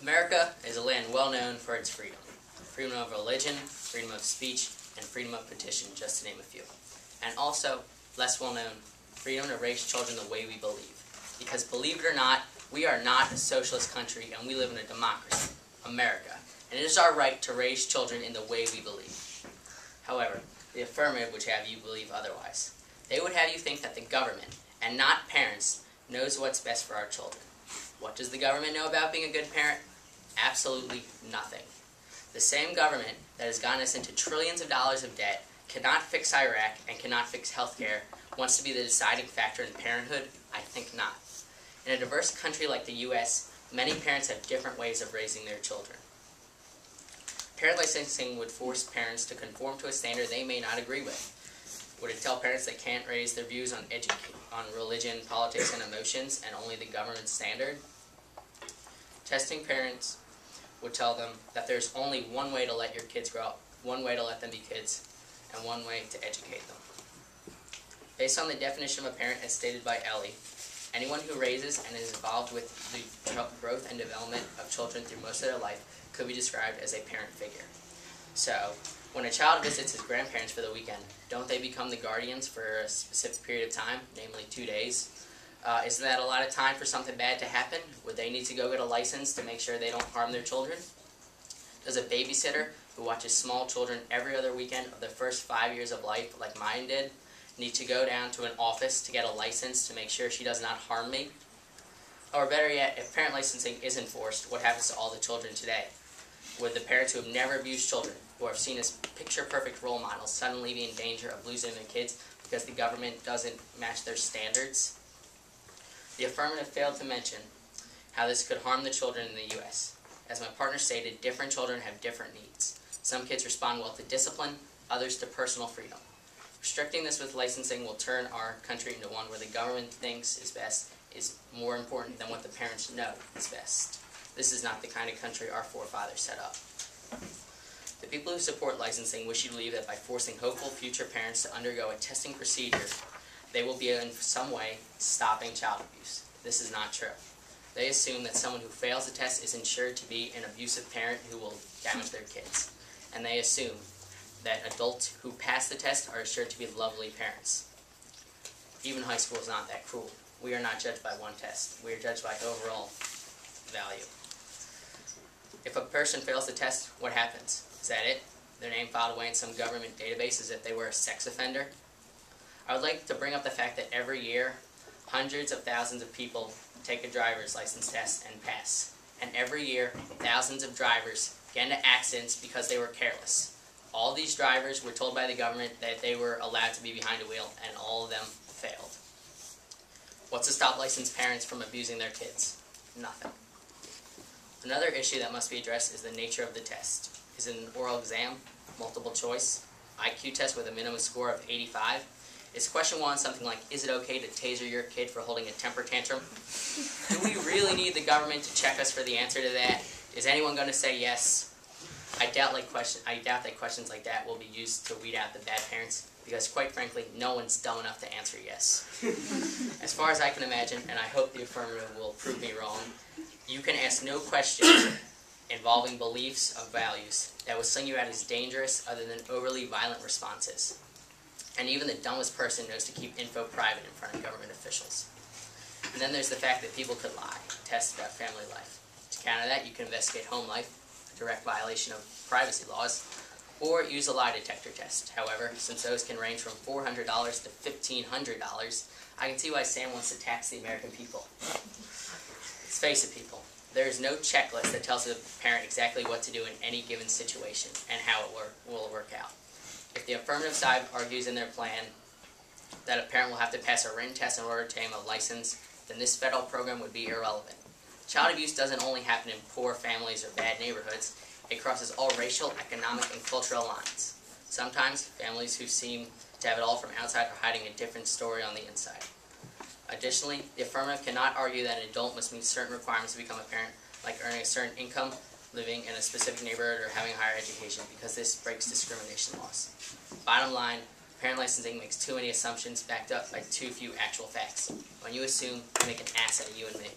America is a land well known for its freedom. Freedom of religion, freedom of speech, and freedom of petition, just to name a few. And also, less well known, freedom to raise children the way we believe. Because believe it or not, we are not a socialist country and we live in a democracy, America. And it is our right to raise children in the way we believe. However, the affirmative would have you believe otherwise. They would have you think that the government, and not parents, knows what's best for our children. What does the government know about being a good parent? Absolutely nothing. The same government that has gotten us into trillions of dollars of debt, cannot fix Iraq, and cannot fix healthcare, wants to be the deciding factor in parenthood? I think not. In a diverse country like the U.S., many parents have different ways of raising their children. Parent licensing would force parents to conform to a standard they may not agree with. Would it tell parents they can't raise their views on religion, politics, and emotions, and only the government standard? Testing parents would tell them that there's only one way to let your kids grow up, one way to let them be kids, and one way to educate them. Based on the definition of a parent as stated by Ellie, anyone who raises and is involved with the growth and development of children through most of their life could be described as a parent figure. So, when a child visits his grandparents for the weekend, don't they become the guardians for a specific period of time, namely 2 days? Isn't that a lot of time for something bad to happen? Would they need to go get a license to make sure they don't harm their children? Does a babysitter who watches small children every other weekend of their first 5 years of life, like mine did, need to go down to an office to get a license to make sure she does not harm me? Or better yet, if parent licensing is enforced, what happens to all the children today? Would the parents who have never abused children, who are seen as picture-perfect role models, suddenly be in danger of losing their kids because the government doesn't match their standards? The affirmative failed to mention how this could harm the children in the U.S. As my partner stated, different children have different needs. Some kids respond well to discipline, others to personal freedom. Restricting this with licensing will turn our country into one where the government thinks is best is more important than what the parents know is best. This is not the kind of country our forefathers set up. The people who support licensing wish you to believe that by forcing hopeful future parents to undergo a testing procedure, they will be in some way stopping child abuse. This is not true. They assume that someone who fails the test is ensured to be an abusive parent who will damage their kids. And they assume that adults who pass the test are assured to be lovely parents. Even high school is not that cruel. We are not judged by one test. We are judged by overall value. If a person fails the test, what happens? Is that it? Their name filed away in some government database as if they were a sex offender? I would like to bring up the fact that every year, hundreds of thousands of people take a driver's license test and pass. And every year, thousands of drivers get into accidents because they were careless. All these drivers were told by the government that they were allowed to be behind a wheel, and all of them failed. What's to stop licensed parents from abusing their kids? Nothing. Another issue that must be addressed is the nature of the test. Is it an oral exam, multiple choice, IQ test with a minimum score of 85? Is question 1 something like, is it okay to taser your kid for holding a temper tantrum? Do we really need the government to check us for the answer to that? Is anyone going to say yes? I doubt that questions like that will be used to weed out the bad parents, because quite frankly, no one's dumb enough to answer yes. As far as I can imagine, and I hope the affirmative will prove me wrong, you can ask no questions involving beliefs of values that will sing you out as dangerous other than overly violent responses. And even the dumbest person knows to keep info private in front of government officials. And then there's the fact that people could lie, test about family life. To counter that, you can investigate home life, a direct violation of privacy laws, or use a lie detector test. However, since those can range from $400 to $1,500, I can see why Sam wants to tax the American people. Let's face it, people. There is no checklist that tells the parent exactly what to do in any given situation and how it will work out. If the affirmative side argues in their plan that a parent will have to pass a written test in order to obtain a license, then this federal program would be irrelevant. Child abuse doesn't only happen in poor families or bad neighborhoods. It crosses all racial, economic, and cultural lines. Sometimes, families who seem to have it all from outside are hiding a different story on the inside. Additionally, the affirmative cannot argue that an adult must meet certain requirements to become a parent, like earning a certain income, living in a specific neighborhood, or having a higher education, because this breaks discrimination laws. Bottom line, parent licensing makes too many assumptions backed up by too few actual facts. When you assume, you make an ass out of you and me.